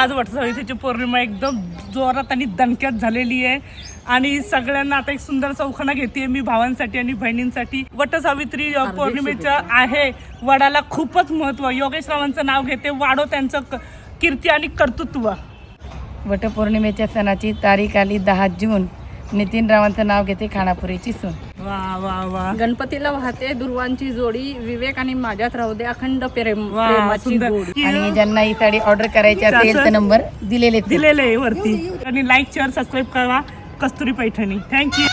आज वटसावित्रीची पौर्णिमा एकदम जोरात आणि दणक्यात झालेली आहे आणि सगळ्यांना आता एक सुंदर चौखाना घेते मी भावांसाठी आणि बहिणींसाठी. वटसावित्री पौर्णिमेचं आहे, वडाला खूपच महत्व. योगेश रावांचं नाव घेते, वाढो त्यांचं कीर्ती आणि कर्तृत्व. वटपौर्णिमेच्या सणाची तारीख आली 10 जून. नितीन रावांचं नाव घेते, खानापुरीची सून. वा वा वा. गणपतीला वाहते दुर्वांची जोडी, विवेक आणि माझ्यात राहू दे अखंड वा, प्रेमाची सुंदर. गोडी. आणि ज्यांना ही साडी ऑर्डर करायची असेल तर नंबर दिलेले दिलेले आहे वरती. आणि लाईक शेअर सबस्क्राईब करा कस्तुरी पैठणी. थँक्यू.